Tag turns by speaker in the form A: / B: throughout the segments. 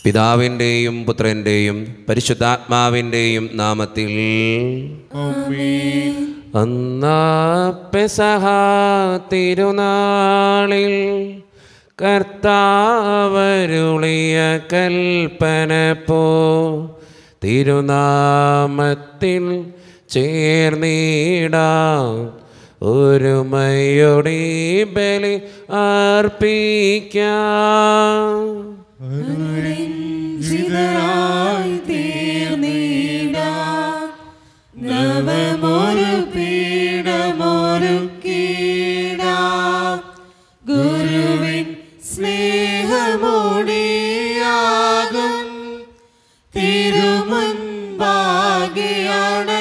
A: പിതാവിൻ്റെയും പുത്രൻ്റെയും പരിശുദ്ധാത്മാവിൻ്റെയും നാമത്തിൽ
B: ആമേൻ.
A: അന്നാ പെസഹ തിരുനാളിൽ കർത്താവരുളിയ കൽപ്പന പോ തിരുനാമത്തിൽ ചേർന്നിടാം ഒരുമയോടെ ബലി അർപ്പിക്കാം.
B: അനുരഞ്ജിതരായി തീർന്നിടാം, നവമൊരു പീഠമൊരുക്കിടാം. ഗുരുവിൻ സ്നേഹമോടിയാകും തിരുമുൻപാകെ അണച്ചിടാം.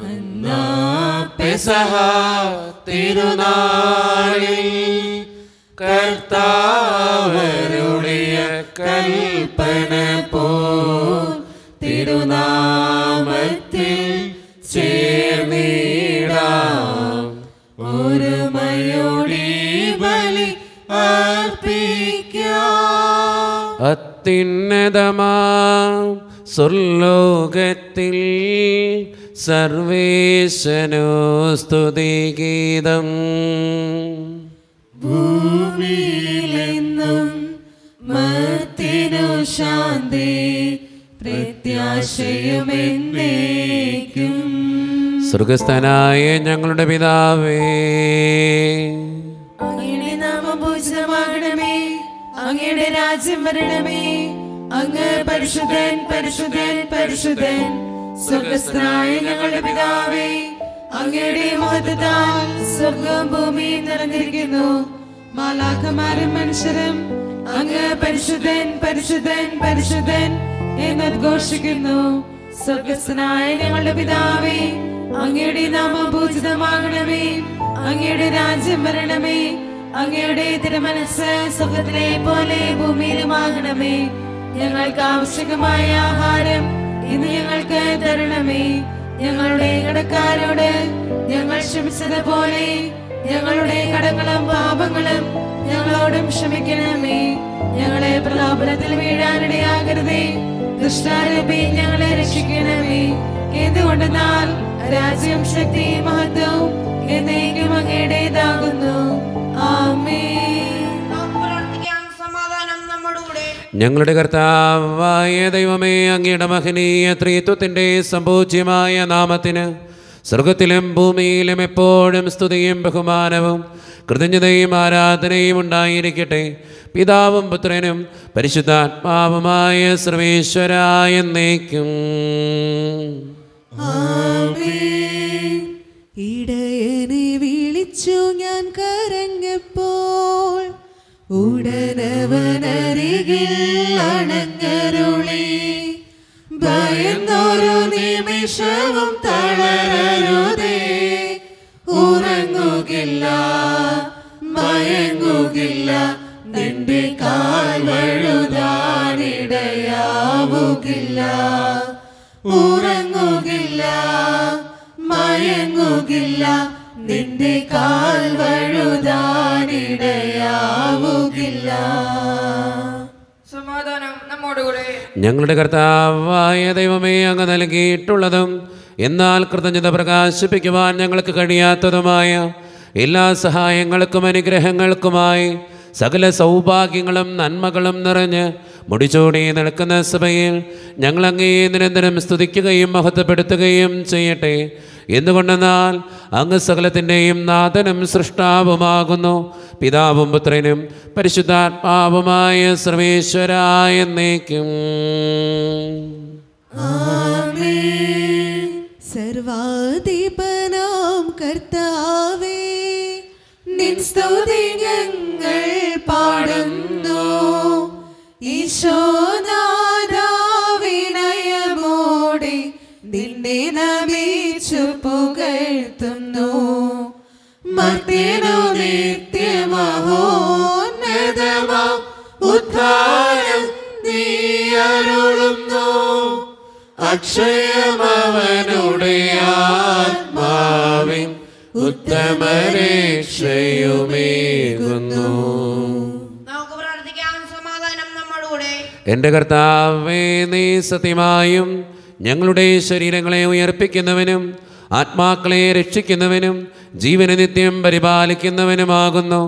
B: അന്നാ
A: പെസഹ തിരുനാളിൽ കർത്താവരുളിയ കൽപ്പന പോ തിരുനാമത്തിൽ ചേർന്നിടാം
B: ഒരുമയോടെ ബലി അർപ്പിക്കാം.
A: അത്യുന്നതമാം സ്വർലോകത്തിൽ സർവേശനോ സ്തുതിഗീതം.
B: ഭൂമിയിലെന്നും മർത്യനു ശാന്തി പ്രത്യാശയുമെന്നേക്കും.
A: സ്വർഗസ്ഥനായ ഞങ്ങളുടെ പിതാവേ,
B: അങ്ങയുടെ നാമം പൂജിതമാകണമേ, അങ്ങയുടെ രാജ്യം വരണമേ, അങ്ങ് പരിശുദ്ധൻ പരിശുദ്ധൻ പരിശുദ്ധൻ. സ്വർഗസ്ഥനായ ഞങ്ങളുടെ പിതാവേ, അങ്ങയുടെ മഹത്വത്താൽ സ്വർഗവും ഭൂമിയും നിറഞ്ഞിരിക്കുന്നു. മാലാഖമാരും മനുഷ്യരും അങ്ങ് പരിശുദ്ധൻ പരിശുദ്ധൻ പരിശുദ്ധൻ എന്നുദ്ഘോഷിക്കുന്നു. സ്വർഗസ്ഥനായ ഞങ്ങളുടെ പിതാവേ, അങ്ങയുടെ നാമം പൂജിതമാകണമേ, അങ്ങയുടെ രാജ്യം വരണമേ, അങ്ങയുടെ തിരുമനസ്സ് സ്വർഗ്ഗത്തിലെ പോലെ ഭൂമിയിലുമാകണമേ. ഞങ്ങൾക്ക് ആവശ്യമായ ആഹാരം ഇന്ന് ഞങ്ങൾക്ക് തരണമേ. ഞങ്ങളുടെ കടക്കാരോട് ഞങ്ങൾ ക്ഷമിച്ചതുപോലെ ഞങ്ങളുടെ കടങ്ങളും പാപങ്ങളും ഞങ്ങളോടും ക്ഷമിക്കണമേ. ഞങ്ങളെ പ്രലോഭനത്തിൽ വീഴാനിടയാകരുതേ, ദുഷ്ടാരൂപി ഞങ്ങളെ രക്ഷിക്കണമേ. എന്തുകൊണ്ടെന്നാൽ രാജ്യം ശക്തി മഹത്വവും എന്നേക്കും അങ്ങയുടേതാകുന്നു. ആമേൻ.
C: സമാധാനം നമ്മോടുകൂടെ.
A: ഞങ്ങളുടെ കർത്താവായ ദൈവമേ, അങ്ങയുടെ മഹനീയ ത്രിത്വത്തിൻ്റെ സംപൂജ്യമായ നാമത്തിന് സ്വർഗത്തിലും ഭൂമിയിലും എപ്പോഴും സ്തുതിയും ബഹുമാനവും കൃതജ്ഞതയും ആരാധനയും ഉണ്ടായിരിക്കട്ടെ. പിതാവും പുത്രനും പരിശുദ്ധാത്മാവുമായ സർവേശ്വരായ എന്നേക്കും.
B: ആമേൻ. ഇടയനെ വിളിച്ചു ഞാൻ കരഞ്ഞപ്പോൾ ഉടനവനരികിൽ അണഞ്ഞരുളി. ഭയന്നൊരു നിമിഷവും തളരരുതേ, ഉറങ്ങുകില്ല മയങ്ങുകില്ല, നിന്റെ കാൽ വഴുതാനിടയാവുകില്ല. ഉറങ്ങുകില്ല മയങ്ങുകില്ല, നിന്റെ കാൽ വഴുതാനിടയാവുകില്ല.
C: സമാധാനം നമ്മോടുകൂടെ.
A: ഞങ്ങളുടെ കർത്താവായ ദൈവമേ, അങ്ങ് നൽകിയിട്ടുള്ളതും എന്നാൽ കൃതജ്ഞത പ്രകാശിപ്പിക്കുവാൻ ഞങ്ങൾക്ക് കഴിയാത്തതുമായ എല്ലാ സഹായങ്ങൾക്കും അനുഗ്രഹങ്ങൾക്കുമായി സകല സൗഭാഗ്യങ്ങളും നന്മകളും നിറഞ്ഞ് മുടിച്ചൂടി നിൽക്കുന്ന സഭയിൽ ഞങ്ങളങ്ങേ നിരന്തരം സ്തുതിക്കുകയും മഹത്വപ്പെടുത്തുകയും ചെയ്യട്ടെ. എന്തുകൊണ്ടെന്നാൽ അങ്ങ് സകലത്തിൻ്റെയും നാഥനും സൃഷ്ടാവുമാകുന്നു. പിതാവും പുത്രനും പരിശുദ്ധാത്മാവുമായ സർവേശ്വരായ എന്നേക്കും.
B: ആമേൻ. സർവാധിപനാം കർത്താവേ, നിൻ സ്തുതി ഞങ്ങൾ പാടുന്നു. ഈശോനാഥാ, വിനയമോടെ നിന്നെ നമിച്ചു പുകഴ്ത്തുന്നു. മർത്യനു നിത്യമഹോന്നതമാം ഉദ്ധാരം നീ അരുളുന്നു.
A: അക്ഷയമവനുടെ ആത്മാവിൻ ഉത്തമരക്ഷയുമേകുന്നു.
C: നമുക്ക് പ്രാർത്ഥിക്കാം.
A: എൻ്റെ കർത്താവേ, നീ സത്യമായും ഞങ്ങളുടെ ശരീരങ്ങളെ ഉയർപ്പിക്കുന്നവനും ആത്മാക്കളെ രക്ഷിക്കുന്നവനും ജീവനെ നിത്യം പരിപാലിക്കുന്നവനുമാകുന്നു.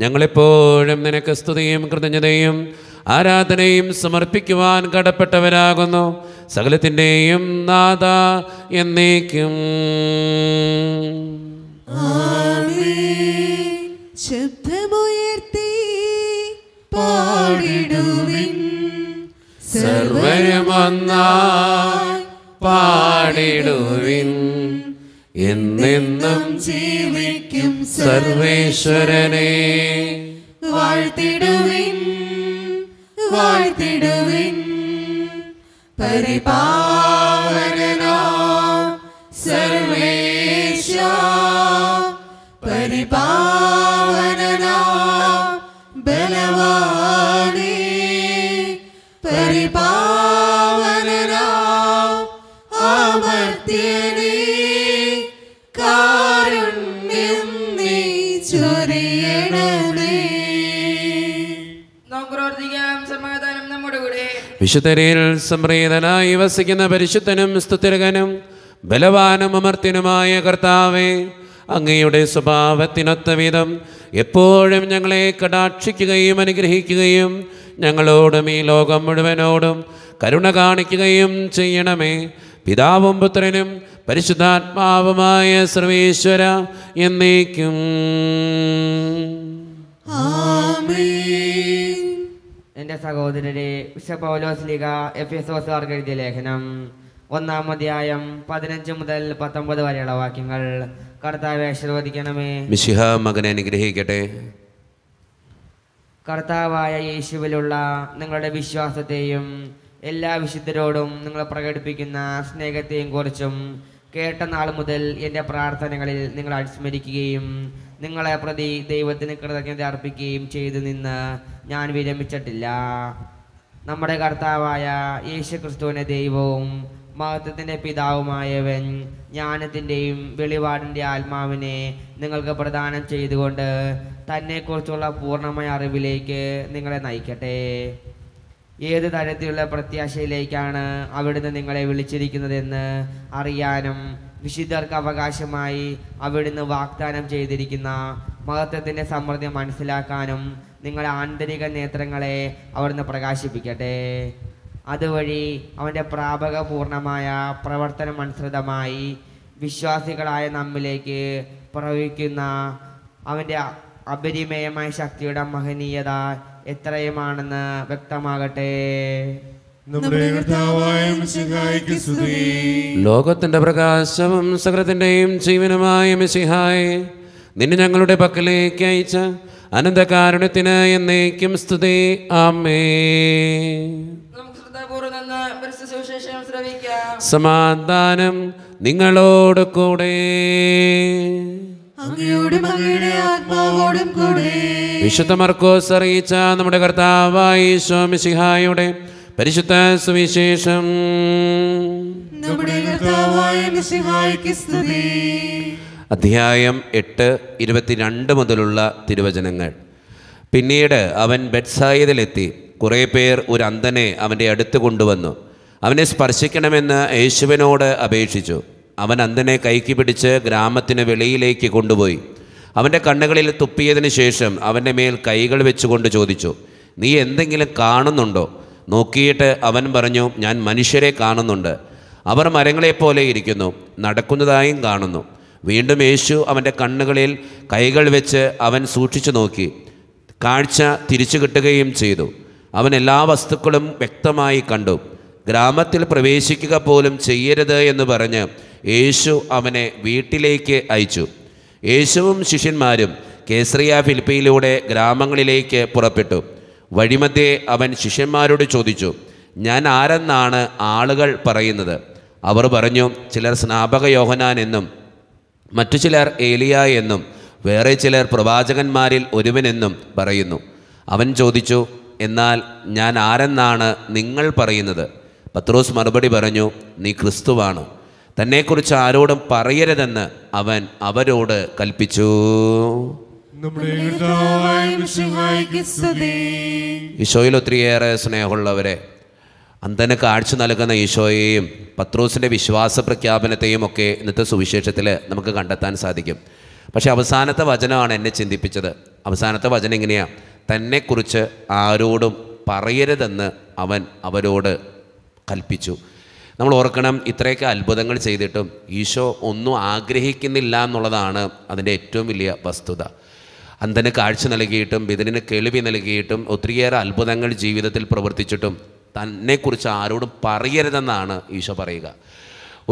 A: ഞങ്ങളെപ്പോഴും നിനക്ക് സ്തുതിയും കൃതജ്ഞതയും ആരാധനയും സമർപ്പിക്കുവാൻ കടപ്പെട്ടവരാകുന്നു. സകലത്തിൻ്റെയും നാഥ എന്നേക്കും.
B: ശബ്ദമുയർത്തി പാടിടുവിൻ,
A: സർവരും ഒന്നായി പാടിടുവിൻ. എന്നെന്നും
B: ജീവിക്കും
A: സർവേശ്വരനെ
B: വാഴ്ത്തിടുവിൻ, വാഴ്ത്തിടുവിൻ. പരിപാവനനാം സർവേശ, പരിപാവനനാം ബലവാനേ, പരിപാവനനാം അമർത്യനേ, കാരുണ്യം നീ ചൊരിയണമേ.
C: നമുക്ക് പ്രാർത്ഥിക്കാം. സമാധാനം നമ്മുടെ കൂടെ.
A: വിശുദ്ധരിൽ സംപ്രീതനായി വസിക്കുന്ന പരിശുദ്ധനും സ്തുതിർഗനും ബലവാനും അമർത്യനുമായ കർത്താവേ, അങ്ങയുടെ സ്വഭാവത്തിനൊത്ത വിധം എപ്പോഴും ഞങ്ങളെ കടാക്ഷിക്കുകയും അനുഗ്രഹിക്കുകയും ഞങ്ങളോടും ഈ ലോകം മുഴുവനോടും കരുണ കാണിക്കുകയും ചെയ്യണമേ. പിതാവും പുത്രനും പരിശുദ്ധാത്മാവുമായ സർവേശ്വര എന്നേക്കും.
D: എൻ്റെ സഹോദരരെ, വിശുദ്ധ പൗലോസ്ലീഹ എഫെസോസുകാർക്ക് എഴുതിയ ലേഖനം 1-ാം അധ്യായം 15 മുതൽ 19 വരെയുള്ള വാക്യങ്ങൾ. കർത്താവെ ആശീർവദിക്കണമേ.
A: മിശിഹ മകനെ അനുഗ്രഹിക്കട്ടെ.
D: കർത്താവായ യേശുവിലുള്ള നിങ്ങളുടെ വിശ്വാസത്തെയും എല്ലാ വിശുദ്ധരോടും നിങ്ങൾ പ്രകടിപ്പിക്കുന്ന സ്നേഹത്തെയും കുറിച്ചും കേട്ട നാൾ മുതൽ എൻ്റെ പ്രാർത്ഥനകളിൽ നിങ്ങൾ അനുസ്മരിക്കുകയും നിങ്ങളെ പ്രതി ദൈവത്തിന് കൃതജ്ഞത അർപ്പിക്കുകയും ചെയ്തു നിന്ന് ഞാൻ വിരമിച്ചിട്ടില്ല. നമ്മുടെ കർത്താവായ യേശു ക്രിസ്തുവിൻ്റെ ദൈവവും മഹത്വത്തിൻ്റെ പിതാവുമായവൻ ജ്ഞാനത്തിൻ്റെയും വെളിപാടിൻ്റെ ആത്മാവിനെ നിങ്ങൾക്ക് പ്രദാനം ചെയ്തുകൊണ്ട് തന്നെക്കുറിച്ചുള്ള പൂർണ്ണമായ അറിവിലേക്ക് നിങ്ങളെ നയിക്കട്ടെ. ഏത് തരത്തിലുള്ള പ്രത്യാശയിലേക്കാണ് അവിടുന്ന് നിങ്ങളെ വിളിച്ചിരിക്കുന്നതെന്ന് അറിയാനും വിശുദ്ധർക്ക് അവകാശമായി അവിടുന്ന് വാഗ്ദാനം ചെയ്തിരിക്കുന്ന മഹത്വത്തിൻ്റെ സമൃദ്ധി മനസ്സിലാക്കാനും നിങ്ങളുടെ ആന്തരിക നേത്രങ്ങളെ അവിടുന്ന് പ്രകാശിപ്പിക്കട്ടെ. അതുവഴി അവൻ്റെ പ്രാപകപൂർണമായ പ്രവർത്തനമനുസൃതമായി വിശ്വാസികളായ നമ്മിലേക്ക് പ്രവഹിക്കുന്ന അവൻ്റെ അപരിമേയമായ ശക്തിയുടെ മഹനീയത എത്രയുമാണെന്ന് വ്യക്തമാകട്ടെ.
A: ലോകത്തിന്റെ പ്രകാശവും സകലത്തിന്റെയും ജീവനുമായ മിശിഹായെ, നിന്നെ ഞങ്ങളുടെ പക്കലേക്ക് അയച്ച അനന്തകാരുണ്യത്തിന് എന്നേക്കും സ്തുതി. ആമേൻ.
C: നമുക്ക് ശ്രദ്ധാപൂർവ്വം നിന്ന് പരിശുദ്ധ സുവിശേഷം ശ്രവിക്കാം.
A: സമാധാനം നിങ്ങളോട് കൂടെ.
B: അങ്ങയോടും അങ്ങയുടെ ആത്മാവോടും കൂടെ.
A: വിശുദ്ധ മർക്കോസ് അറിയിച്ച നമ്മുടെ കർത്താവായ ഈശോ മിശിഹായുടെ പരിശുദ്ധ സുവിശേഷം.
B: നമ്മുടെ കർത്താവായ മിശിഹായ്ക്ക് സ്തുതി.
A: അധ്യായം 8, 22 മുതലുള്ള തിരുവചനങ്ങൾ. പിന്നീട് അവൻ ബെത്സായിദിലെത്തി. കുറേ പേർ ഒരു അന്ധനെ അവൻ്റെ അടുത്ത് കൊണ്ടുവന്നു. അവനെ സ്പർശിക്കണമെന്ന് യേശുവിനോട് അപേക്ഷിച്ചു. അവൻ അന്ധനെ കൈക്ക് പിടിച്ച് ഗ്രാമത്തിന് വെളിയിലേക്ക് കൊണ്ടുപോയി. അവൻ്റെ കണ്ണുകളിൽ തുപ്പിയതിന് ശേഷം അവൻ്റെ മേൽ കൈകൾ വെച്ചുകൊണ്ട് ചോദിച്ചു, നീ എന്തെങ്കിലും കാണുന്നുണ്ടോ? നോക്കിയിട്ട് അവൻ പറഞ്ഞു, ഞാൻ മനുഷ്യരെ കാണുന്നുണ്ട്. അവർ മരങ്ങളെപ്പോലെ ഇരിക്കുന്നു, നടക്കുന്നതായും കാണുന്നു. വീണ്ടും യേശു അവൻ്റെ കണ്ണുകളിൽ കൈകൾ വെച്ച് അവൻ സൂക്ഷിച്ചു നോക്കി. കാഴ്ച തിരിച്ചു കിട്ടുകയും ചെയ്തു. അവൻ എല്ലാ വസ്തുക്കളും വ്യക്തമായി കണ്ടു. ഗ്രാമത്തിൽ പ്രവേശിക്കുക പോലും ചെയ്യരുത് എന്ന് പറഞ്ഞ് യേശു അവനെ വീട്ടിലേക്ക് അയച്ചു. യേശുവും ശിഷ്യന്മാരും കേസറിയ ഫിലിപ്പിയിലൂടെ ഗ്രാമങ്ങളിലേക്ക് പുറപ്പെട്ടു. വഴിമധ്യേ അവൻ ശിഷ്യന്മാരോട് ചോദിച്ചു, ഞാൻ ആരെന്നാണ് ആളുകൾ പറയുന്നത്? അവർ പറഞ്ഞു, ചിലർ സ്നാപക യോഹന്നാൻ എന്നും മറ്റു ചിലർ ഏലിയ എന്നും വേറെ ചിലർ പ്രവാചകന്മാരിൽ ഒരുവനെന്നും പറയുന്നു. അവൻ ചോദിച്ചു, എന്നാൽ ഞാൻ ആരെന്നാണ് നിങ്ങൾ പറയുന്നത്? പത്രോസ് മറുപടി പറഞ്ഞു, നീ ക്രിസ്തുവാണ്. തന്നെക്കുറിച്ച് ആരോടും പറയരുതെന്ന് അവൻ അവരോട് കൽപ്പിച്ചു.
B: നമ്മുടെ കർത്താവായ മിശിഹായ്ക്ക് സ്തുതി.
A: ഈശോയിൽ ഒത്തിരിയേറെ സ്നേഹമുള്ളവരെ, അന്ധന് കാഴ്ച നൽകുന്ന ഈശോയെയും പത്രോസിൻ്റെ വിശ്വാസ പ്രഖ്യാപനത്തെയും ഒക്കെ ഇന്നത്തെ സുവിശേഷത്തിൽ നമുക്ക് കണ്ടെത്താൻ സാധിക്കും. പക്ഷേ അവസാനത്തെ വചനമാണ് എന്നെ ചിന്തിപ്പിച്ചത്. അവസാനത്തെ വചനം ഇങ്ങനെയാണ്: തന്നെക്കുറിച്ച് ആരോടും പറയരുതെന്ന് അവൻ അവരോട് കൽപ്പിച്ചു. നമ്മൾ ഓർക്കണം, ഇത്രയൊക്കെ അത്ഭുതങ്ങൾ ചെയ്തിട്ടും ഈശോ ഒന്നും ആഗ്രഹിക്കുന്നില്ല എന്നുള്ളതാണ് അതിൻ്റെ ഏറ്റവും വലിയ വസ്തുത. അന്ധന് കാഴ്ച നൽകിയിട്ടും ബധിരന് കേൾവി നൽകിയിട്ടും ഒത്തിരിയേറെ അത്ഭുതങ്ങൾ ജീവിതത്തിൽ പ്രവർത്തിച്ചിട്ടും തന്നെക്കുറിച്ച് ആരോടും പറയരുതെന്നാണ് ഈശോ പറയുക.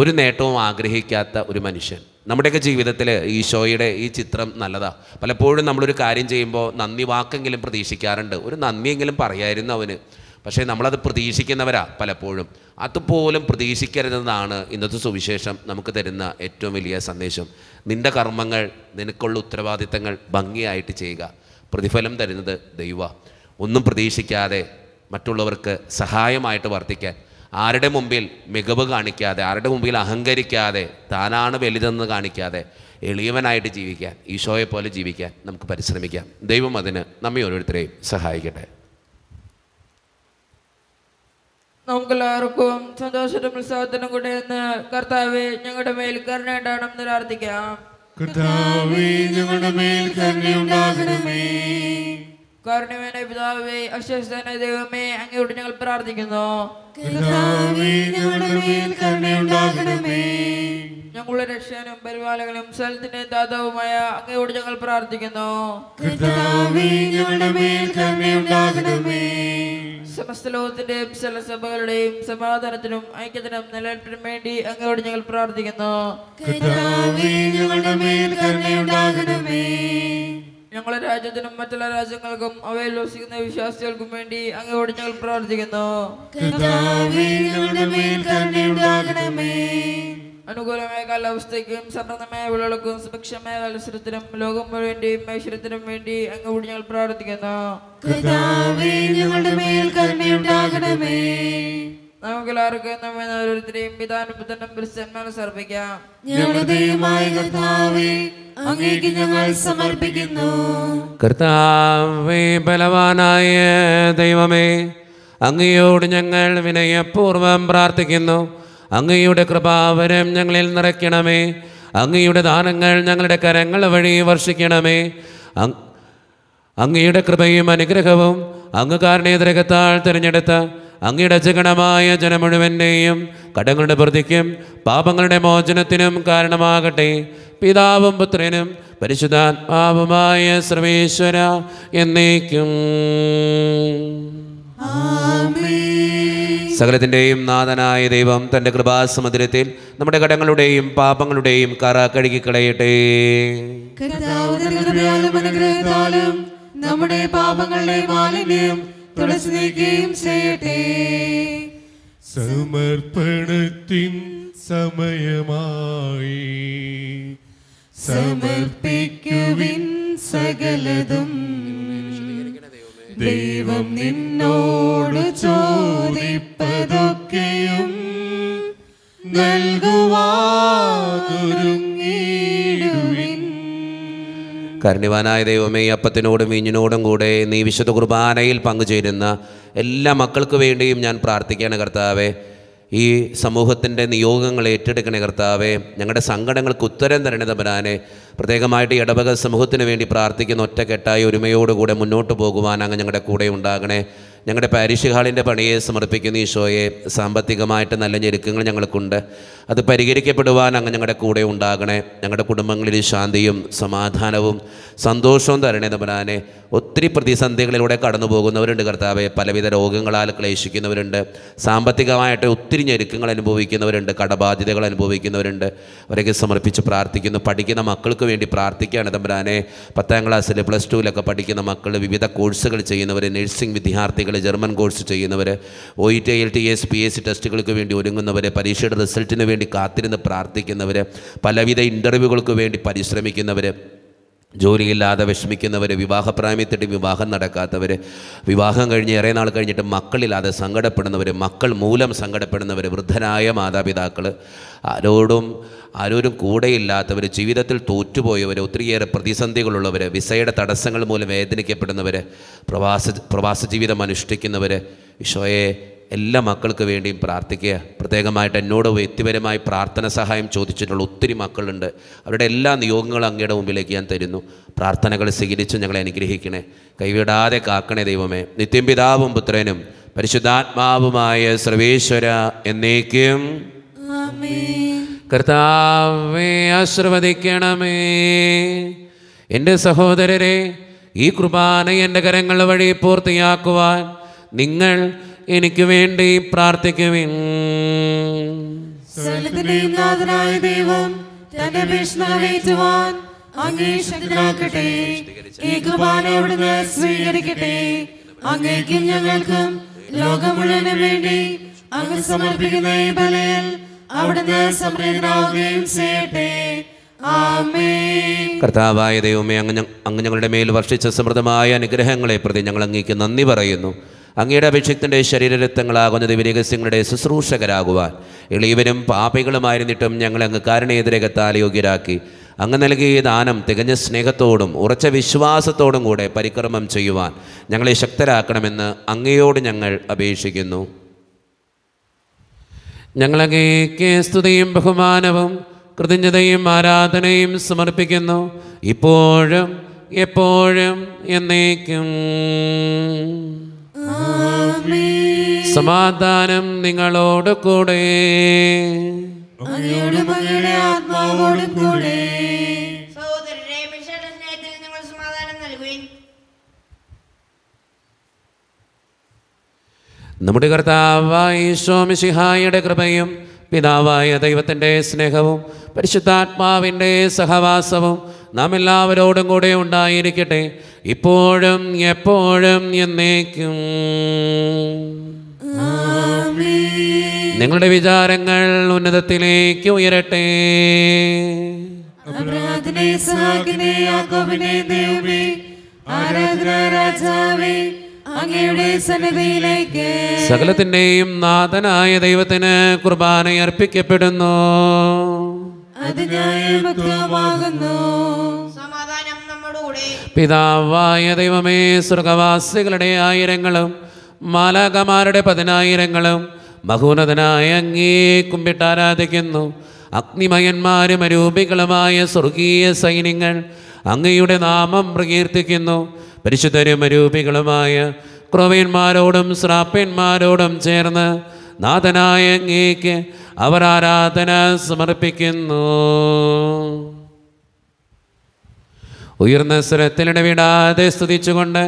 A: ഒരു നേട്ടവും ആഗ്രഹിക്കാത്ത ഒരു മനുഷ്യൻ. നമ്മുടെയൊക്കെ ജീവിതത്തിൽ ഈശോയുടെ ഈ ചിത്രം നല്ലതാണ്. പലപ്പോഴും നമ്മളൊരു കാര്യം ചെയ്യുമ്പോൾ നന്ദി വാക്കെങ്കിലും പ്രതീക്ഷിക്കാറുണ്ട്. ഒരു നന്ദിയെങ്കിലും പറയായിരുന്നു അവന്. പക്ഷേ നമ്മളത് പ്രതീക്ഷിക്കുന്നവരാ പലപ്പോഴും. അതുപോലും പ്രതീക്ഷിക്കരുതെന്നാണ് ഇന്നത്തെ സുവിശേഷം നമുക്ക് തരുന്ന ഏറ്റവും വലിയ സന്ദേശം. നിൻ്റെ കർമ്മങ്ങൾ, നിനക്കുള്ള ഉത്തരവാദിത്തങ്ങൾ ഭംഗിയായിട്ട് ചെയ്യുക. പ്രതിഫലം തരുന്നത് ദൈവം. ഒന്നും പ്രതീക്ഷിക്കാതെ മറ്റുള്ളവർക്ക് സഹായമായിട്ട് വർത്തിക്കാൻ, ആരുടെ മുമ്പിൽ മികവ് കാണിക്കാതെ, ആരുടെ മുമ്പിൽ അഹങ്കരിക്കാതെ, താനാണ് വലുതെന്ന് കാണിക്കാതെ എളിയവനായിട്ട് ജീവിക്കാൻ, ഈശോയെ പോലെ ജീവിക്കാൻ നമുക്ക് പരിശ്രമിക്കാം. ദൈവം അതിന് നമ്മെ ഓരോരുത്തരെയും സഹായിക്കട്ടെ.
C: നമുക്കെല്ലാവർക്കും സന്തോഷത്തിനും ഉത്സവത്തിനും കൂടെ എന്ന് കർത്താവേ ഞങ്ങളുടെ മേൽ കരുണയുണ്ടാകണമെന്ന് പ്രാർത്ഥിക്കാം.
B: കർത്താവേ ഞങ്ങളുടെ മേൽ കരുണയുണ്ടാകണമേ.
C: കാരുണ്യവാനായ പിതാവേ, അശേഷനായ ദൈവമേ, അങ്ങയോട് ഞങ്ങൾ പ്രാർത്ഥിക്കുന്നു.
B: കർത്താവേ ഞങ്ങളുടെ മേൽ കരുണയുണ്ടാകണമേ.
C: ഞങ്ങളുടെ രക്ഷകനും പരിപാലകനും സ്ഥലത്തിന്റെ ദാതാവുമായ അങ്ങയോട് ഞങ്ങൾ പ്രാർത്ഥിക്കുന്നു.
B: കർത്താവേ ഞങ്ങളുടെ മേൽ കരുണയുണ്ടാകണമേ.
C: സമസ്ത ലോകത്തിന്റെയും സകല സഭകളുടെയും സമാധാനത്തിനും ഐക്യത്തിനും നിലനിൽപ്പിനും വേണ്ടി അങ്ങയോട് ഞങ്ങൾ പ്രാർത്ഥിക്കുന്നു.
B: കർത്താവേ ഞങ്ങളുടെ മേൽ കരുണയുണ്ടാകണമേ.
C: ഞങ്ങളുടെ രാജ്യത്തിനും മറ്റുള്ള രാജ്യങ്ങൾക്കും അവയിൽ വസിക്കുന്ന വിശ്വാസികൾക്കും വേണ്ടി അങ്ങയോട് ഞങ്ങൾ പ്രാർത്ഥിക്കുന്നു.
B: കർത്താവേ ഞങ്ങളുടെ മേൽ കരുണയുണ്ടാകണമേ.
C: അനുകൂലമായ കാലാവസ്ഥയ്ക്കും സമൃദ്ധമായ വിളകൾക്കും സുഭിക്ഷമായ മത്സരത്തിനും ലോകം മുഴുവന്റെയും ഐശ്വര്യത്തിനും വേണ്ടി അങ്ങോട്ട് ഞങ്ങൾ പ്രാർത്ഥിക്കുന്നു.
B: കർത്താവേ ഞങ്ങളുടെ മേൽ കരുണയുണ്ടാകണമേ.
C: നമുക്കെല്ലാവർക്കും നമ്മെ ഓരോരുത്തരെയും പിതാവിനും പുത്രനും പരിശുദ്ധാത്മാവിനും സമർപ്പിക്കാം.
B: ഞങ്ങളുടെ ദൈവമായ കർത്താവേ, അങ്ങേക്ക് ഞങ്ങൾ സമർപ്പിക്കുന്നു.
A: കർത്താവേ, ബലവാനായ ദൈവമേ, അങ്ങയോട് ഞങ്ങൾ വിനയപൂർവ്വം പ്രാർത്ഥിക്കുന്നു. അങ്ങയുടെ കൃപാവരം ഞങ്ങളിൽ നിറയ്ക്കണമേ. അങ്ങയുടെ ദാനങ്ങൾ ഞങ്ങളുടെ കരങ്ങൾ വഴി വർഷിക്കണമേ. അങ്ങയുടെ കൃപയും അനുഗ്രഹവും അങ്ങ് കാരുണ്യതരകത്താൽ തിരഞ്ഞെടുത്ത അങ്ങയുടെ ജഗണമായ ജനം മുഴുവൻ്റെയും കടങ്ങളുടെ പ്രതിക്കും പാപങ്ങളുടെ മോചനത്തിനും കാരണമാകട്ടെ. പിതാവും പുത്രനും പരിശുദ്ധാത്മാവുമായ സർവേശ്വര എന്നേക്കും. സകലത്തിൻ്റെയും നാഥനായ ദൈവം തൻ്റെ കൃപാസമുദ്രത്തിൽ നമ്മുടെ കടങ്ങളുടെയും പാപങ്ങളുടെയും കറ കഴുകിക്കളയട്ടെ.
B: അനുഗ്രഹത്താലും നമ്മുടെ പാപങ്ങളുടെ മാലിന്യം തുടച്ചു നീക്കുകയും ചെയ്യട്ടെ. സമർപ്പണത്തിൻ സമയമായി സമർപ്പിക്കുവിൻ സകലതും. ദൈവം നിന്നോട് ചോദിപ്പതൊക്കെയും നൽകുവാനൊരുങ്ങിയിടുവിൻ.
A: കാരുണ്യവാനായ ദൈവമേ, അപ്പത്തിനോടും വീഞ്ഞിനോടും കൂടെ നീ വിശുദ്ധ കുർബാനയിൽ പങ്കുചേരുന്ന എല്ലാ മക്കൾക്ക് വേണ്ടിയും ഞാൻ പ്രാർത്ഥിക്കുകയാണ് കർത്താവേ. ഈ സമൂഹത്തിൻ്റെ നിയോഗങ്ങൾ ഏറ്റെടുക്കണേ കർത്താവേ. ഞങ്ങളുടെ സങ്കടങ്ങൾക്ക് ഉത്തരം തരണേ തമ്പുരാനെ. പ്രത്യേകമായിട്ട് ഇടവക സമൂഹത്തിന് വേണ്ടി പ്രാർത്ഥിക്കുന്ന ഒറ്റക്കെട്ടായി ഒരുമയോടുകൂടെ മുന്നോട്ട് പോകുവാൻ അങ്ങ് ഞങ്ങളുടെ കൂടെ ഉണ്ടാകണേ. ഞങ്ങളുടെ പാരിഷ് ഹാളിൻ്റെ പണിയെ സമർപ്പിക്കുന്ന ഈശോയെ, സാമ്പത്തികമായിട്ട് നല്ല ഞെരുക്കങ്ങൾ ഞങ്ങൾക്കുണ്ട്. അത് പരിഹരിക്കപ്പെടുവാൻ അങ്ങ് ഞങ്ങളുടെ കൂടെ ഉണ്ടാകണേ. ഞങ്ങളുടെ കുടുംബങ്ങളിൽ ശാന്തിയും സമാധാനവും സന്തോഷവും തരണേ തമ്പുരാനെ. ഒത്തിരി പ്രതിസന്ധികളിലൂടെ കടന്നു പോകുന്നവരുണ്ട് കർത്താവെ. പലവിധ രോഗങ്ങളാൽ ക്ലേശിക്കുന്നവരുണ്ട്. സാമ്പത്തികമായിട്ട് ഒത്തിരി ഞെരുക്കങ്ങൾ അനുഭവിക്കുന്നവരുണ്ട്. കടബാധ്യതകൾ അനുഭവിക്കുന്നവരുണ്ട്. അവരൊക്കെ സമർപ്പിച്ച് പ്രാർത്ഥിക്കുന്നു. പഠിക്കുന്ന മക്കൾക്ക് വേണ്ടി പ്രാർത്ഥിക്കുകയാണ് തമ്പുരാനെ. 10ാം ക്ലാസ്സിൽ +2 പഠിക്കുന്ന മക്കൾ, വിവിധ കോഴ്സുകൾ ചെയ്യുന്നവർ, നഴ്സിംഗ് വിദ്യാർത്ഥികൾ, ജർമ്മൻ കോഴ്സ് ചെയ്യുന്നവർ, OET IELTS PSC ടെസ്റ്റുകൾക്ക് വേണ്ടി ഒരുങ്ങുന്നവർ, പരീക്ഷയുടെ റിസൾട്ടിന് വേണ്ടി കാത്തിരുന്ന് പ്രാർത്ഥിക്കുന്നവർ, പലവിധ ഇൻ്റർവ്യൂകൾക്ക് വേണ്ടി പരിശ്രമിക്കുന്നവർ, ജോലിയില്ലാതെ വിഷമിക്കുന്നവർ, വിവാഹപ്രായമെത്തിയിട്ട് വിവാഹം നടക്കാത്തവർ, വിവാഹം കഴിഞ്ഞ് ഏറെ നാൾ കഴിഞ്ഞിട്ട് മക്കളില്ലാതെ സങ്കടപ്പെടുന്നവർ, മക്കൾ മൂലം സങ്കടപ്പെടുന്നവർ, വൃദ്ധരായ മാതാപിതാക്കൾ, ആരോരും കൂടെയില്ലാത്തവർ, ജീവിതത്തിൽ തോറ്റുപോയവർ, ഒത്തിരിയേറെ പ്രതിസന്ധികളുള്ളവർ, വിസയുടെ തടസ്സങ്ങൾ മൂലം വേദനിക്കപ്പെടുന്നവർ, പ്രവാസ ജീവിതം അനുഷ്ഠിക്കുന്നവർ, ഈശോയെ എല്ലാ മക്കൾക്ക് വേണ്ടിയും പ്രാർത്ഥിക്കുക. പ്രത്യേകമായിട്ട് എന്നോട് വ്യക്തിപരമായി പ്രാർത്ഥന സഹായം ചോദിച്ചിട്ടുള്ള ഒത്തിരി മക്കളുണ്ട്. അവരുടെ എല്ലാ നിയോഗങ്ങളും അങ്ങയുടെ മുമ്പിലേക്ക് ഞാൻ തരുന്നു. പ്രാർത്ഥനകൾ സ്വീകരിച്ച് ഞങ്ങളെ അനുഗ്രഹിക്കണേ, കൈവിടാതെ കാക്കണേ ദൈവമേ. നിത്യം പിതാവും പുത്രനും പരിശുദ്ധാത്മാവുമായ സർവേശ്വര എന്നേക്കും കർത്താവേ ആശീർവദിക്കണമേ. എൻ്റെ സഹോദരരെ, ഈ കുർബാന എൻ്റെ കരങ്ങൾ വഴി പൂർത്തിയാക്കുവാൻ നിങ്ങൾ എനിക്ക് വേണ്ടി പ്രാർത്ഥിക്കുവിൻ.
B: ദൈവം തന്റെ ഭീഷണമേറ്റുവാൻ അങ്ങേ ശക്തനാക്കട്ടെ. ഈ കുർബാന അവിടുന്ന് സ്വീകരിക്കട്ടെ. അങ്ങേക്കും ഞങ്ങൾക്കും ലോകം മുഴുവനും വേണ്ടി അങ്ങ് സമർപ്പിക്കുന്ന ഈ ബലിയിൽ അവിടുന്ന് സംപ്രീതനാവുകയും ചെയ്യട്ടെ. ആമേൻ.
A: കർത്താവായ ദൈവമേ, അങ്ങ് ഞങ്ങളുടെ മേൽ വർഷിച്ച സമൃദ്ധമായ അനുഗ്രഹങ്ങളെ പ്രതി ഞങ്ങൾ അങ്ങേക്ക് നന്ദി പറയുന്നു. അങ്ങയുടെ അഭിഷിക്തൻ്റെ ശരീരരക്തങ്ങളാകുന്ന ദിവ്യരഹസ്യങ്ങളുടെ ശുശ്രൂഷകരാകുവാൻ എളിയവരും പാപികളുമായിരുന്നിട്ടും ഞങ്ങളെ അങ്ങ് കാരുണ്യരകത്താൽ യോഗ്യരാക്കി. അങ്ങ് നൽകിയ ദാനം തികഞ്ഞ സ്നേഹത്തോടും ഉറച്ച വിശ്വാസത്തോടും കൂടെ പരിക്രമം ചെയ്യുവാൻ ഞങ്ങളെ ശക്തരാക്കണമെന്ന് അങ്ങയോട് ഞങ്ങൾ അപേക്ഷിക്കുന്നു. ഞങ്ങളങ്ങേക്ക് സ്തുതിയും ബഹുമാനവും കൃതജ്ഞതയും ആരാധനയും സമർപ്പിക്കുന്നു, ഇപ്പോഴും എപ്പോഴും എന്നേക്കും. സമാധാനം നിങ്ങളോട് കൂടെ. നമ്മുടെ കർത്താവായ ഈശോ മിശിഹായുടെ കൃപയും പിതാവായ ദൈവത്തിൻ്റെ സ്നേഹവും പരിശുദ്ധാത്മാവിൻ്റെ സഹവാസവും നാം എല്ലാവരോടും കൂടെ ഉണ്ടായിരിക്കട്ടെ, ഇപ്പോഴും എപ്പോഴും എന്നേക്കും. നിങ്ങളുടെ വിചാരങ്ങൾ ഉന്നതത്തിലേക്ക് ഉയരട്ടെ. സകലത്തിന്റെയും നാഥനായ ദൈവത്തിന് കുർബാന അർപ്പിക്കപ്പെടുന്നു. പിതാവായ ദൈവമേ, സ്വർഗവാസികളുടെ ആയിരങ്ങളും മാലാഖമാരുടെ 10,000ങ്ങളും മഹോന്നതനായ അങ്ങേ കുമ്പിട്ട് ആരാധിക്കുന്നു. അഗ്നിമയന്മാരും അരൂപികളുമായ സ്വർഗീയ സൈന്യങ്ങൾ അങ്ങയുടെ നാമം പ്രകീർത്തിക്കുന്നു. പരിശുദ്ധരും അരൂപികളുമായ ക്രോവ്യന്മാരോടും ശ്രാപ്യന്മാരോടും ചേർന്ന് നാഥനായ അങ്ങേക്ക് അവർ ആരാധന സമർപ്പിക്കുന്നു. ഉയർന്ന സ്വരത്തിലിടവിടാതെ സ്തുതിച്ചുകൊണ്ട്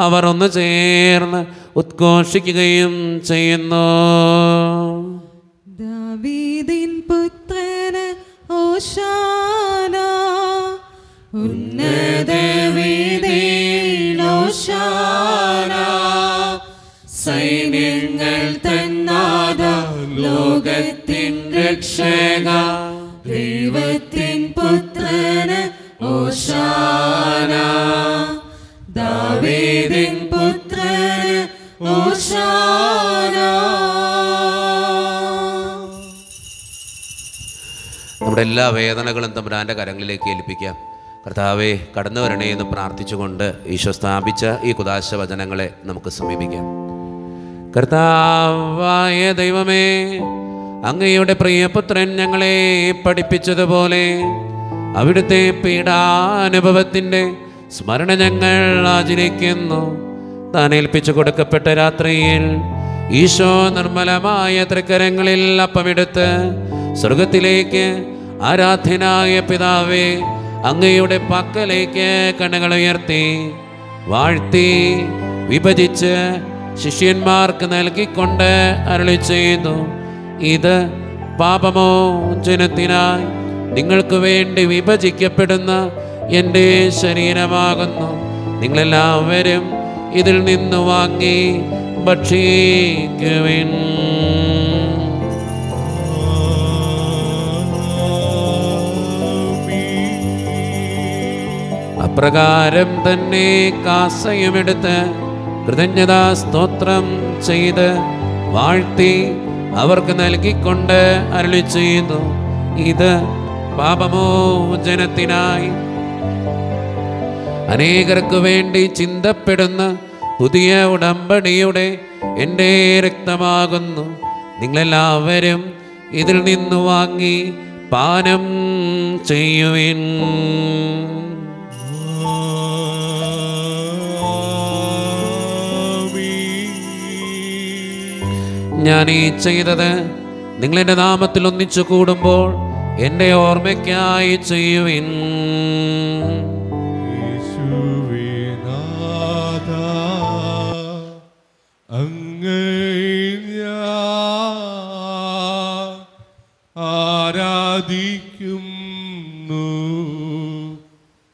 A: അവർ ഒന്ന് ചേർന്ന് ഉദ്ഘോഷിക്കുകയും ചെയ്യുന്നു.
B: ദാവീദിൻ പുത്രന് ഹോശാന, ഉന്നത വീഥിയിൽ ഹോശാന. സൈന്യങ്ങൾ തന്നാഥ, ലോകത്തിൻ രക്ഷക, ദൈവത്തിൻ പുത്രന് ഹോശാന. ദാവീദിൻ പുത്രന് ഹോശാന.
A: നമ്മുടെ എല്ലാ വേദനകളും തമ്പുരാൻ്റെ കരങ്ങളിലേക്ക് ഏൽപ്പിക്കാം. കർത്താവേ, കടന്നു വരണേ എന്ന് പ്രാർത്ഥിച്ചുകൊണ്ട് ഈശോ സ്ഥാപിച്ച ഈ കുദാശ വചനങ്ങളെ നമുക്ക് സമീപിക്കാം. കർത്താവായ ദൈവമേ, അങ്ങയുടെ പ്രിയപുത്രൻ ഞങ്ങളെ പഠിപ്പിച്ചതുപോലെ അവിടുത്തെ പീഡാനുഭവത്തിൻ്റെ സ്മരണ ഞങ്ങൾ ആചരിക്കുന്നു. താൻ ഏൽപ്പിച്ചു കൊടുക്കപ്പെട്ട രാത്രിയിൽ ഈശോ നിർമ്മലമായ തൃക്കരങ്ങളിൽ അപ്പമെടുത്ത് സ്വർഗത്തിലേക്ക് ആരാധ്യനായ പിതാവേ അങ്ങയുടെ പക്കലേക്ക് കണ്ണുകൾ ഉയർത്തി വാഴ്ത്തി വിഭജിച്ച് ശിഷ്യന്മാർക്ക് നൽകിക്കൊണ്ട് അരുളി ചെയ്തു, ഇത് പാപമോചനത്തിനായി നിങ്ങൾക്ക് വേണ്ടി വിഭജിക്കപ്പെടുന്ന എൻ്റെ ശരീരമാകുന്നു. നിങ്ങളെല്ലാവരും ഇതിൽ നിന്ന് വാങ്ങി ഭക്ഷിക്കുവിൻ. അപ്രകാരം തന്നെ കാസയുമെടുത്ത് കൃതജ്ഞതാ സ്തോത്രം ചെയ്ത് വാഴ്ത്തി അവർക്ക് നൽകിക്കൊണ്ട് അരുളി ചെയ്തു, ഇത് പാപമോചനത്തിനായി അനേകർക്ക് വേണ്ടി ചിന്തപ്പെടുന്ന പുതിയ ഉടമ്പടിയുടെ എൻ്റെ രക്തമാകുന്നു. നിങ്ങളെല്ലാവരും ഇതിൽ നിന്ന് വാങ്ങി പാനം ചെയ്യുവിൻ. ഞാൻ ഈ ചെയ്തത് നിങ്ങളെൻ്റെ നാമത്തിൽ ഒന്നിച്ചു കൂടുമ്പോൾ എൻ്റെ ഓർമ്മയ്ക്കായി ചെയ്യുവിൻ.
B: ആരാധിക്കുന്നു,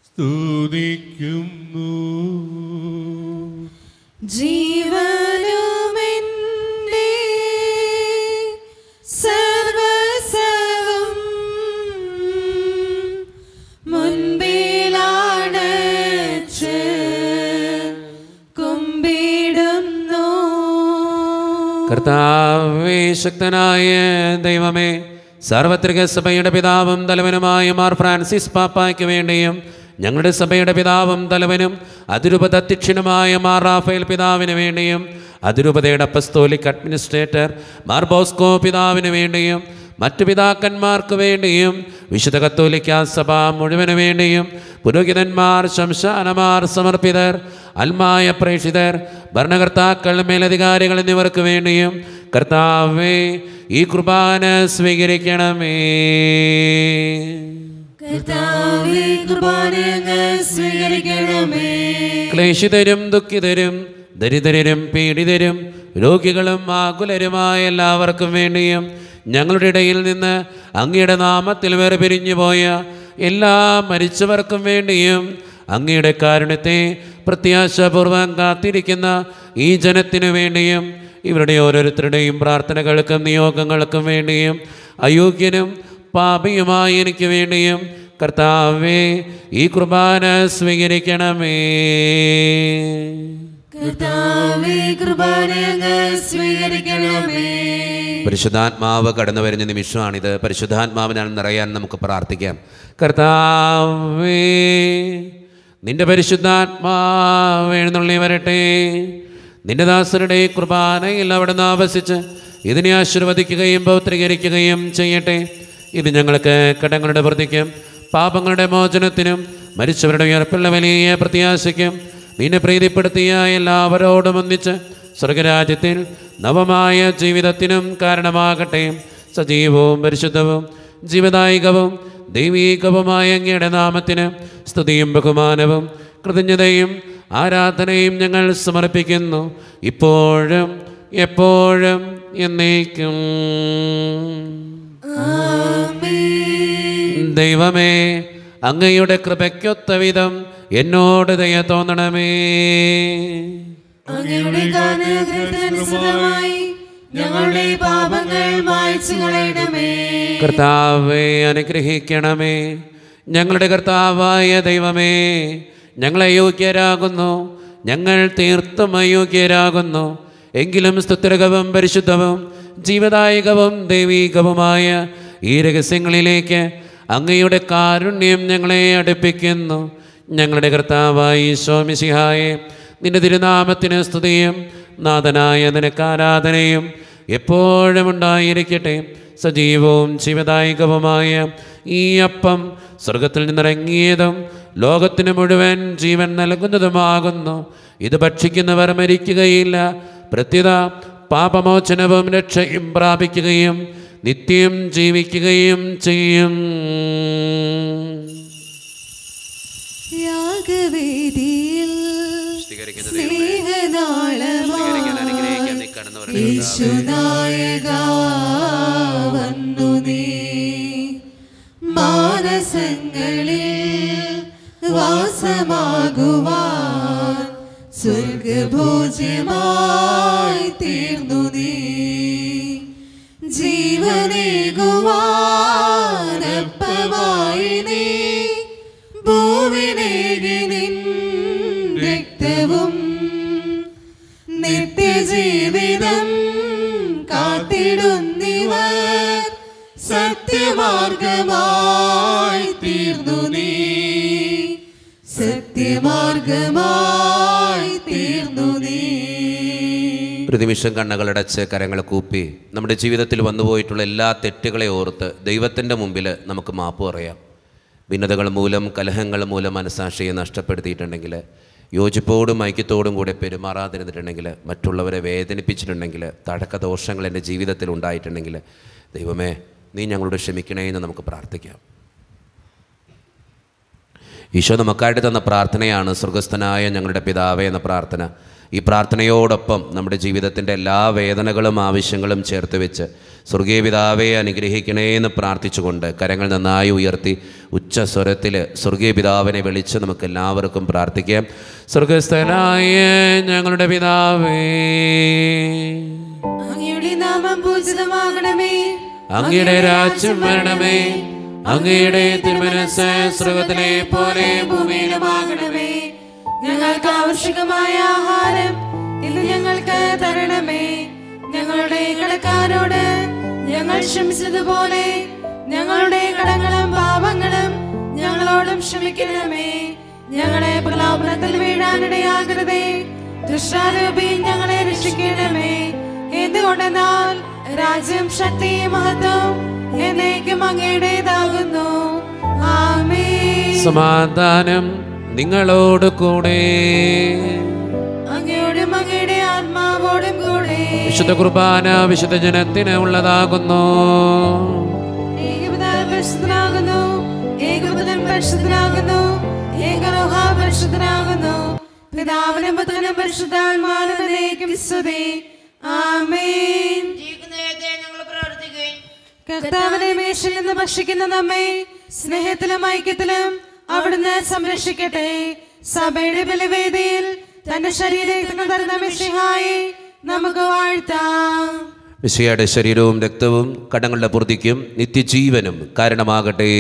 B: സ്തുതിക്കുന്നു.
E: ജീവനുമെന്റെ സർവ്വസ്വവും മുൻപിലാണച്ച് കുമ്പിടുന്നു.
A: കർത്താവേ, ശക്തനായ ദൈവമേ, സാർവത്രിക സഭയുടെ പിതാവും തലവനുമായ മാർ ഫ്രാൻസിസ് പാപ്പായ്ക്ക് വേണ്ടിയും ഞങ്ങളുടെ സഭയുടെ പിതാവും തലവനും അതിരൂപത അധ്യക്ഷനുമായ മാർ റാഫേൽ പിതാവിന് വേണ്ടിയും അതിരൂപതയുടെ അപ്പസ്തോലിക് അഡ്മിനിസ്ട്രേറ്റർ മാർ ബോസ്കോ പിതാവിന് വേണ്ടിയും മറ്റു പിതാക്കന്മാർക്ക് വേണ്ടിയും വിശുദ്ധ കത്തോലിക്ക സഭ മുഴുവന് വേണ്ടിയും പുരോഹിതന്മാർ, ശംശാനമാർ, സമർപ്പിതർ, അൽമായ പ്രേക്ഷിതർ, ഭരണകർത്താക്കൾ, മേലധികാരികൾ എന്നിവർക്ക് വേണ്ടിയും കർത്താവേ ഈ കുർബാന സ്വീകരിക്കണമേ. ക്ലേശിതരും ദുഃഖിതരും ദരിദ്രരും പീഡിതരും രോഗികളും ആകുലരുമായ എല്ലാവർക്കും വേണ്ടിയും ഞങ്ങളുടെ ഇടയിൽ നിന്ന് അങ്ങയുടെ നാമത്തിൽ വേർപിരിഞ്ഞു പോയ എല്ലാ മരിച്ചവർക്കും വേണ്ടിയും അങ്ങയുടെ കാരുണ്യത്തെ പ്രത്യാശാപൂർവം കാത്തിരിക്കുന്ന ഈ ജനത്തിനു വേണ്ടിയും ഇവരുടെ ഓരോരുത്തരുടെയും പ്രാർത്ഥനകൾക്കും നിയോഗങ്ങൾക്കും വേണ്ടിയും അയോഗ്യനും പാപിയുമായി എനിക്ക് വേണ്ടിയും കർത്താവേ ഈ കുർബാന സ്വീകരിക്കണമേ. പരിശുദ്ധാത്മാവ് കടന്നു വരുന്ന നിമിഷമാണിത്. പരിശുദ്ധാത്മാവിനാൽ നിറയാൻ നമുക്ക് പ്രാർത്ഥിക്കാം. കർത്താവേ, നിന്റെ പരിശുദ്ധാത്മാവ് എഴുന്നള്ളി വരട്ടെ. നിന്റെ ദാസരുടെ കുർബാനയിൽ അവിടുന്ന് ആവസിച്ച് ഇതിനെ ആശീർവദിക്കുകയും പൗത്രീകരിക്കുകയും ചെയ്യട്ടെ. ഇത് ഞങ്ങൾക്ക് കടങ്ങളുടെ വൃദ്ധിക്കും പാപങ്ങളുടെ മോചനത്തിനും മരിച്ചവരുടെ ഉയർപ്പുള്ള വലിയ പ്രത്യാശയ്ക്കും നിന്നെ പ്രീതിപ്പെടുത്തിയ എല്ലാവരോടും ഒന്നിച്ച് സ്വർഗരാജ്യത്തിൽ നവമായ ജീവിതത്തിനും കാരണമാകട്ടെ. സജീവവും പരിശുദ്ധവും ജീവദായികവും ദൈവീകവുമായ അങ്ങയുടെ നാമത്തിന് സ്തുതിയും ബഹുമാനവും കൃതജ്ഞതയും ആരാധനയും ഞങ്ങൾ സമർപ്പിക്കുന്നു, ഇപ്പോഴും എപ്പോഴും എന്നേക്കും. ദൈവമേ, അങ്ങയുടെ കൃപയ്ക്കൊത്ത വിധം എന്നോട് ദയ തോന്നണമേ.
E: ഞങ്ങളുടെ പാപങ്ങൾ മായ്ച്ചു കളയണമേ.
A: കർത്താവേ, അനുഗ്രഹിക്കണമേ. ഞങ്ങളുടെ കർത്താവായ ദൈവമേ, ഞങ്ങൾ അയോഗ്യരാകുന്നു, ഞങ്ങൾ തീർത്തും അയോഗ്യരാകുന്നു. എങ്കിലും സ്തുത്യർഹവും പരിശുദ്ധവും ജീവദായകവും ദൈവീകവുമായ ഈ രഹസ്യങ്ങളിലേക്ക് അങ്ങയുടെ കാരുണ്യം ഞങ്ങളെ അടുപ്പിക്കുന്നു. ഞങ്ങളുടെ കർത്താവായ ഈശോ മിശിഹായെ, നിന്റെ തിരുനാമത്തിന് സ്തുതിയും നാഥനായ നിനക്ക് ആരാധനയും എപ്പോഴും ഉണ്ടായിരിക്കട്ടെ. സജീവവും ജീവദായകവുമായ ഈ അപ്പം സ്വർഗത്തിൽ നിന്നിറങ്ങിയതും ലോകത്തിന് മുഴുവൻ ജീവൻ നൽകുന്നതുമാകുന്നു. ഇത് ഭക്ഷിക്കുന്നവർ മരിക്കുകയില്ല, പ്രത്യുത പാപമോചനവും രക്ഷയും പ്രാപിക്കുകയും നിത്യം ജീവിക്കുകയും ചെയ്യും.
E: യാഗവേദിയിൽ യേശുനായകാ വന്നു നീ, മാനസങ്ങളിൽ വാസമാകുവാൻ സ്വർഗഭോജ്യമായി തീർന്നു നീ. ജീവനേകുവാനപ്പമായി നീ ഭൂവിനേകി നീ നിത്യജീവിതം കാത്തിടുന്നിവർ സത്യമാർഗമായി തീർന്നു നീ, സത്യമാർഗമായി തീർന്നു നീ.
A: ഒരു നിമിഷം കണ്ണുകളടച്ച് കരങ്ങൾ കൂപ്പി നമ്മുടെ ജീവിതത്തിൽ വന്നുപോയിട്ടുള്ള എല്ലാ തെറ്റുകളെ ഓർത്ത് ദൈവത്തിൻ്റെ മുമ്പിൽ നമുക്ക് മാപ്പ് പറയാം. ഭിന്നതകൾ മൂലം, കലഹങ്ങൾ മൂലം മനസ്സാക്ഷിയെ നഷ്ടപ്പെടുത്തിയിട്ടുണ്ടെങ്കിൽ, യോജിപ്പോടും ഐക്യത്തോടും കൂടെ പെരുമാറാതിരുന്നിട്ടുണ്ടെങ്കിൽ, മറ്റുള്ളവരെ വേദനിപ്പിച്ചിട്ടുണ്ടെങ്കിൽ, തടക്കദോഷങ്ങൾ എൻ്റെ ജീവിതത്തിൽ ഉണ്ടായിട്ടുണ്ടെങ്കിൽ, ദൈവമേ നീ ഞങ്ങളോട് ക്ഷമിക്കണേ എന്ന് നമുക്ക് പ്രാർത്ഥിക്കാം. ഈശോ നമുക്കായിട്ട് തന്ന പ്രാർത്ഥനയാണ് സ്വർഗസ്ഥനായ ഞങ്ങളുടെ പിതാവേ എന്ന പ്രാർത്ഥന. ഈ പ്രാർത്ഥനയോടൊപ്പം നമ്മുടെ ജീവിതത്തിൻ്റെ എല്ലാ വേദനകളും ആവശ്യങ്ങളും ചേർത്ത് വെച്ച് സ്വർഗീയ പിതാവേ അനുഗ്രഹിക്കണേ എന്ന് പ്രാർത്ഥിച്ചുകൊണ്ട് കരങ്ങൾ നന്നായി ഉയർത്തി ഉച്ചസ്വരത്തിൽ സ്വർഗീയ പിതാവിനെ വിളിച്ച് നമുക്ക് എല്ലാവർക്കും പ്രാർത്ഥിക്കാം. സ്വർഗസ്ഥനായ ഞങ്ങളുടെ പിതാവേ,
E: അങ്ങയുടെ നാമം പൂജിതമാകണമേ,
A: അങ്ങയുടെ രാജ്യം വരണമേ, അങ്ങയുടെ തിരുമനസ്സ് സ്വർഗത്തിലെ പോലെ
E: ഭൂമിയിലുമാകണമേ. ഞങ്ങൾക്ക് ആവശ്യമായ ആഹാരം ഇന്ന് ഞങ്ങൾക്ക് തരണമേ. ഞങ്ങളുടെ കടക്കാരോട് ഞങ്ങൾ ക്ഷമിച്ചതുപോലെ ഞങ്ങളുടെ കടങ്ങളും പാപങ്ങളും ഞങ്ങളോടും ക്ഷമിക്കണമേ. ഞങ്ങളെ പ്രലോഭനത്തിൽ വീഴാനിടയാകരുതേ, ദുഷ്ടാരൂപി ഞങ്ങളെ രക്ഷിക്കണമേ. എന്തുകൊണ്ടെന്നാൽ രാജ്യം, ശക്തി, മഹത്വം എന്നേക്കും അങ്ങയുടേതാകുന്നു. ആമേൻ.
A: സമാധാനം നിങ്ങളോട് കൂടെ,
E: അങ്ങയോടും അങ്ങയുടെ ആത്മാവോടും കൂടെ.
A: വിശുദ്ധ കുർബാന വിശുദ്ധ ജനത്തിന് ഉള്ളതാകുന്നു.
E: ഏകപിതാവ് പരിശുദ്ധനാകുന്നു, ഏകപുത്രൻ പരിശുദ്ധനാകുന്നു, ഏകലോഹ പരിശുദ്ധനാകുന്നു. പിതാവിനും പുത്രനും പരിശുദ്ധാത്മാവിനും സ്തുതി. ആമേൻ. കർത്താവിന്റെ മേശയിൽ നിന്ന് ഭക്ഷിക്കുന്ന നമ്മെ സ്നേഹത്തിലും ഐക്യത്തിലും അവിടുന്ന് സംരക്ഷിക്കട്ടെ. സഭയുടെ ബലിവേദിയിൽ തന്റെ ശരീരത്തിൽ തരുന്ന മിശിഹായെ നമുക്ക് വാഴ്ത്താം.
A: മിശിഹായുടെ ശരീരവും രക്തവും കടങ്ങളുടെ പൂർത്തിക്കും നിത്യജീവനും കാരണമാകട്ടെ.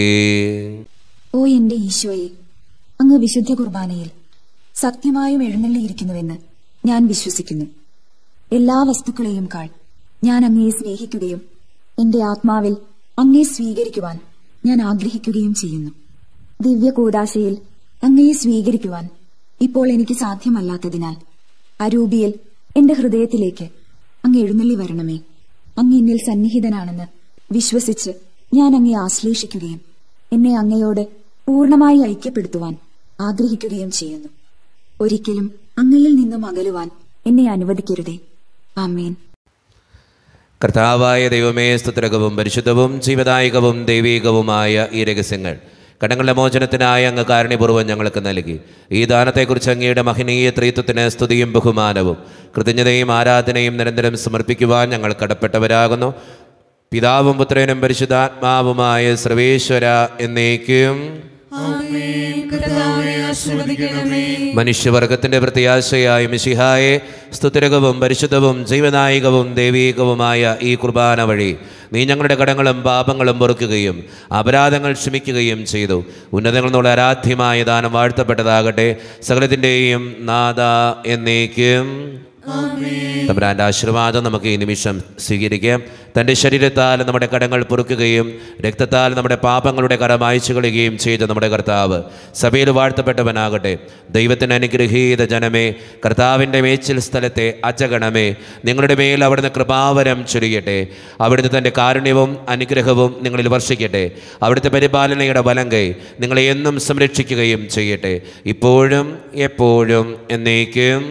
F: ഓ എന്റെ ഈശോയെ, അങ്ങ് വിശുദ്ധ കുർബാനയിൽ സത്യമായും എഴുന്നള്ളിയിരിക്കുന്നുവെന്ന് ഞാൻ വിശ്വസിക്കുന്നു. എല്ലാ വസ്തുക്കളെയും കാൾ ഞാൻ അങ്ങയെ സ്നേഹിക്കുകയും എന്റെ ആത്മാവിൽ അങ്ങയെ സ്വീകരിക്കുവാൻ ഞാൻ ആഗ്രഹിക്കുകയും ചെയ്യുന്നു. ദിവ്യ കൂദാശയിൽ അങ്ങയെ സ്വീകരിക്കുവാൻ ഇപ്പോൾ എനിക്ക് സാധ്യമല്ലാത്തതിനാൽ അരൂപിയിൽ എന്റെ ഹൃദയത്തിലേക്ക് അങ്ങ് എഴുന്നള്ളി വരണമേ. അങ്ങ് എന്നിൽ സന്നിഹിതനാണെന്ന് വിശ്വസിച്ച് ഞാൻ അങ്ങയെ ആശ്ലേഷിക്കുകയും എന്നെ അങ്ങയോട് പൂർണ്ണമായി ഐക്യപ്പെടുത്തുവാൻ ആഗ്രഹിക്കുകയും ചെയ്യുന്നു. ഒരിക്കലും അങ്ങയിൽ നിന്നും അകലുവാൻ എന്നെ അനുവദിക്കരുതേ. ആമേൻ.
A: കർത്താവായ ദൈവമേ, സ്തുതിരകവും പരിശുദ്ധവും ജീവദായകവും ദൈവീകവുമായ ഈ രഹസ്യങ്ങൾ കടങ്ങളുടെ മോചനത്തിനായി അങ്ങ് കാരുണ്യപൂർവ്വം ഞങ്ങൾക്ക് നൽകി. ഈ ദാനത്തെക്കുറിച്ച് അങ്ങയുടെ മഹനീയ ത്രിത്വത്തിന് സ്തുതിയും ബഹുമാനവും കൃതജ്ഞതയും ആരാധനയും നിരന്തരം സമർപ്പിക്കുവാൻ ഞങ്ങൾ കടപ്പെട്ടവരാകുന്നു. പിതാവും പുത്രനും പരിശുദ്ധാത്മാവുമായ സർവേശ്വര എന്നേക്കും. മനുഷ്യവർഗത്തിന്റെ പ്രത്യാശയായ മിശിഹായെ, സ്തുതിരകവും പരിശുദ്ധവും ജീവനായികവും ദൈവീകവുമായ ഈ കുർബാന വഴി നീ ഞങ്ങളുടെ കടങ്ങളും പാപങ്ങളും പൊറുക്കുകയും അപരാധങ്ങൾ ക്ഷമിക്കുകയും ചെയ്തു. ഉന്നതങ്ങൾ എന്നുള്ള ആരാധ്യമായ ദാനം വാഴ്ത്തപ്പെട്ടതാകട്ടെ. സകലത്തിൻ്റെയും നാഥ എന്നേക്കും. തമ്പുരാന്റെ ആശീർവാദം നമുക്ക് ഈ നിമിഷം സ്വീകരിക്കാം. തൻ്റെ ശരീരത്താൽ നമ്മുടെ കടങ്ങൾ പൊറുക്കുകയും രക്തത്താൽ നമ്മുടെ പാപങ്ങളുടെ കടം അയച്ചു കളയുകയും ചെയ്ത നമ്മുടെ കർത്താവ് സഭയിൽ വാഴ്ത്തപ്പെട്ടവനാകട്ടെ. ദൈവത്തിന് അനുഗ്രഹീത ജനമേ, കർത്താവിൻ്റെ മേച്ചിൽ സ്ഥലത്തെ അജഗണമേ, നിങ്ങളുടെ മേൽ അവിടുന്ന് കൃപാവരം ചൊരിയട്ടെ. അവിടുന്ന് തൻ്റെ കാരുണ്യവും അനുഗ്രഹവും നിങ്ങളിൽ വർഷിക്കട്ടെ. അവിടുത്തെ പരിപാലനയുടെ വലങ്കൈ നിങ്ങളെ എന്നും സംരക്ഷിക്കുകയും ചെയ്യട്ടെ, ഇപ്പോഴും എപ്പോഴും എന്നേക്കും.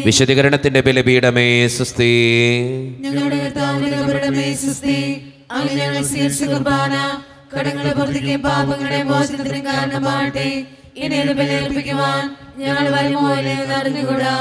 A: വിശദീകരണത്തിന്റെ ബലിപീഠമേ സുസ്തി.
E: ഞങ്ങളുടെ കർത്താവിന്റെ സുസ്തി. അങ്ങ് ഞങ്ങൾ സ്വീകരിച്ച കുർബാന കടങ്ങളെ പൂർത്തിക്കും പാപങ്ങളുടെ മോചനത്തിനും കാരണമാകട്ടെ. ഇനി ബലിയർപ്പിക്കുവാൻ ഞങ്ങൾ വരുമോ എന്ന് അറിഞ്ഞുകൂടാ.